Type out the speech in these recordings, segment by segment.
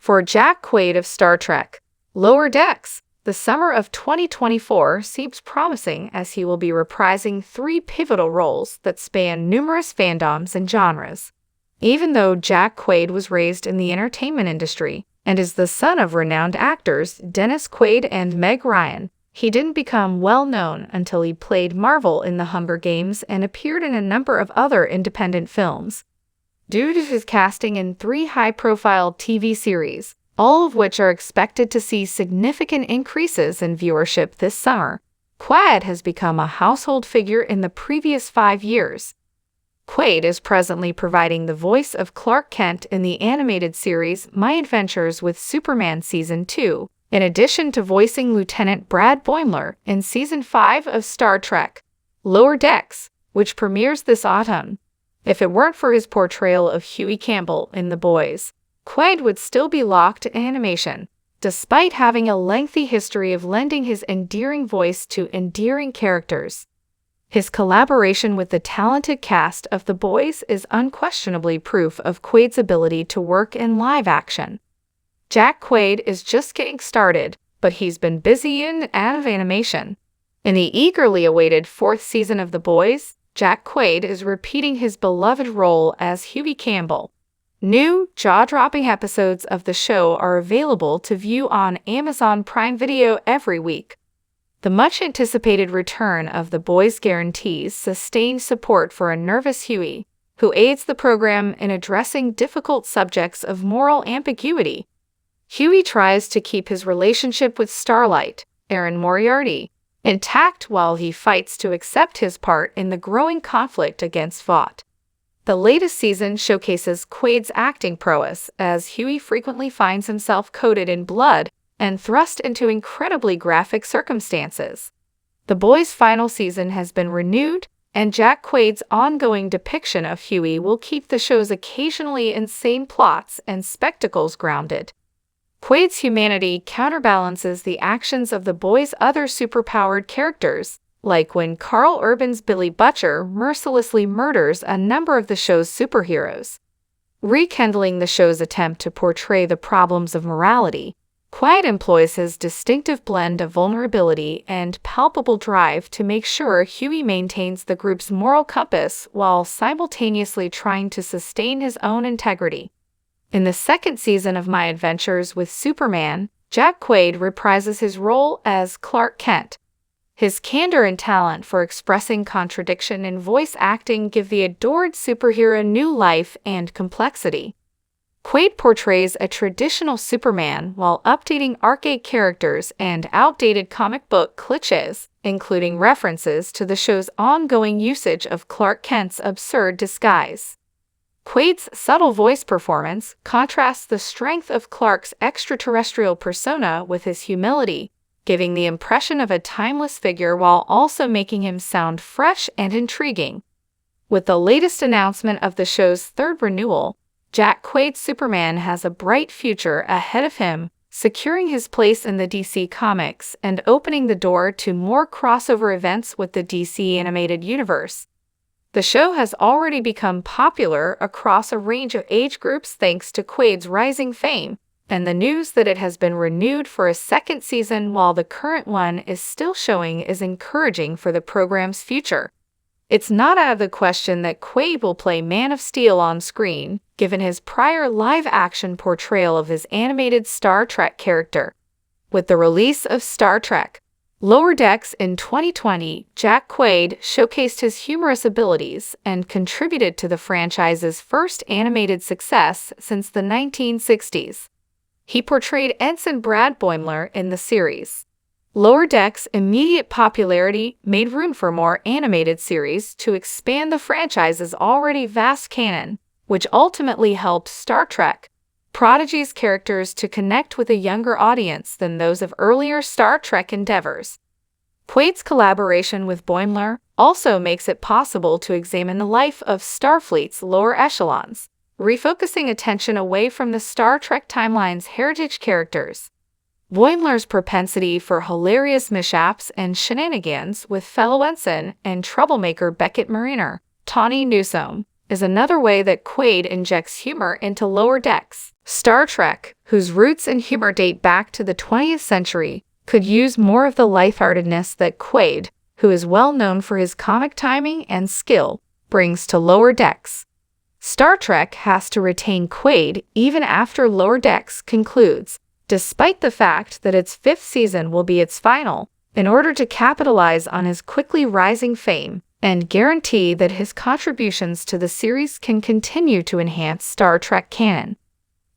For Jack Quaid of Star Trek, Lower Decks, the summer of 2024 seems promising as he will be reprising 3 pivotal roles that span numerous fandoms and genres. Even though Jack Quaid was raised in the entertainment industry and is the son of renowned actors Dennis Quaid and Meg Ryan, he didn't become well known until he played Marvel in The Hunger Games and appeared in a number of other independent films. Due to his casting in 3 high-profile TV series, all of which are expected to see significant increases in viewership this summer, Quaid has become a household figure in the previous 5 years. Quaid is presently providing the voice of Clark Kent in the animated series My Adventures with Superman Season 2, in addition to voicing Lieutenant Brad Boimler in Season 5 of Star Trek, Lower Decks, which premieres this autumn. If it weren't for his portrayal of Huey Campbell in The Boys, Quaid would still be locked in animation, despite having a lengthy history of lending his endearing voice to endearing characters. His collaboration with the talented cast of The Boys is unquestionably proof of Quaid's ability to work in live action. Jack Quaid is just getting started, but he's been busy in and out of animation. In the eagerly awaited 4th season of The Boys, Jack Quaid is repeating his beloved role as Huey Campbell. New, jaw-dropping episodes of the show are available to view on Amazon Prime Video every week. The much-anticipated return of The Boys guarantees sustained support for a nervous Huey, who aids the program in addressing difficult subjects of moral ambiguity. Huey tries to keep his relationship with Starlight, Erin Moriarty, intact while he fights to accept his part in the growing conflict against Vought. The latest season showcases Quaid's acting prowess as Huey frequently finds himself coated in blood and thrust into incredibly graphic circumstances. The Boys' final season has been renewed, and Jack Quaid's ongoing depiction of Huey will keep the show's occasionally insane plots and spectacles grounded. Quaid's humanity counterbalances the actions of The Boys' other superpowered characters, like when Carl Urban's Billy Butcher mercilessly murders a number of the show's superheroes. Rekindling the show's attempt to portray the problems of morality, Quaid employs his distinctive blend of vulnerability and palpable drive to make sure Huey maintains the group's moral compass while simultaneously trying to sustain his own integrity. In the 2nd season of My Adventures with Superman, Jack Quaid reprises his role as Clark Kent. His candor and talent for expressing contradiction in voice acting give the adored superhero new life and complexity. Quaid portrays a traditional Superman while updating archaic characters and outdated comic book clichés, including references to the show's ongoing usage of Clark Kent's absurd disguise. Quaid's subtle voice performance contrasts the strength of Clark's extraterrestrial persona with his humility, giving the impression of a timeless figure while also making him sound fresh and intriguing. With the latest announcement of the show's 3rd renewal, Jack Quaid's Superman has a bright future ahead of him, securing his place in the DC Comics and opening the door to more crossover events with the DC animated universe. The show has already become popular across a range of age groups thanks to Quaid's rising fame, and the news that it has been renewed for a 2nd season while the current one is still showing is encouraging for the program's future. It's not out of the question that Quaid will play Man of Steel on screen, given his prior live-action portrayal of his animated Star Trek character. With the release of Star Trek, Lower Decks in 2020, Jack Quaid showcased his humorous abilities and contributed to the franchise's first animated success since the 1960s. He portrayed Ensign Brad Boimler in the series. Lower Decks' immediate popularity made room for more animated series to expand the franchise's already vast canon, which ultimately helped Star Trek Prodigy's characters to connect with a younger audience than those of earlier Star Trek endeavors. Quaid's collaboration with Boimler also makes it possible to examine the life of Starfleet's lower echelons, refocusing attention away from the Star Trek timeline's heritage characters. Boimler's propensity for hilarious mishaps and shenanigans with fellow ensign and troublemaker Beckett Mariner, Tawny Newsome, is another way that Quaid injects humor into Lower Decks. Star Trek, whose roots in humor date back to the 20th century, could use more of the lightheartedness that Quaid, who is well known for his comic timing and skill, brings to Lower Decks. Star Trek has to retain Quaid even after Lower Decks concludes, despite the fact that its 5th season will be its final, in order to capitalize on his quickly rising fame and guarantee that his contributions to the series can continue to enhance Star Trek canon.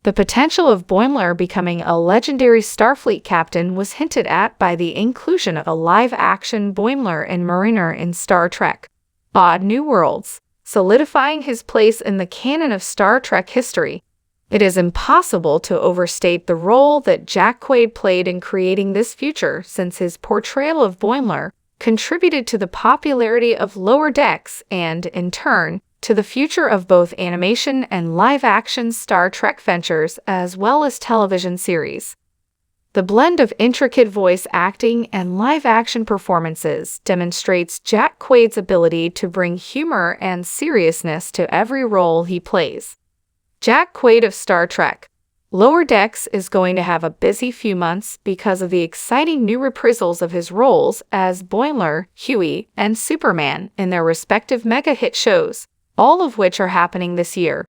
The potential of Boimler becoming a legendary Starfleet captain was hinted at by the inclusion of a live-action Boimler and Mariner in Star Trek: Odd New Worlds, solidifying his place in the canon of Star Trek history. It is impossible to overstate the role that Jack Quaid played in creating this future, since his portrayal of Boimler contributed to the popularity of Lower Decks and, in turn, to the future of both animation and live-action Star Trek ventures as well as television series. The blend of intricate voice acting and live-action performances demonstrates Jack Quaid's ability to bring humor and seriousness to every role he plays. Jack Quaid of Star Trek: Lower Decks is going to have a busy few months because of the exciting new reprisals of his roles as Boimler, Huey, and Superman in their respective mega-hit shows, all of which are happening this year.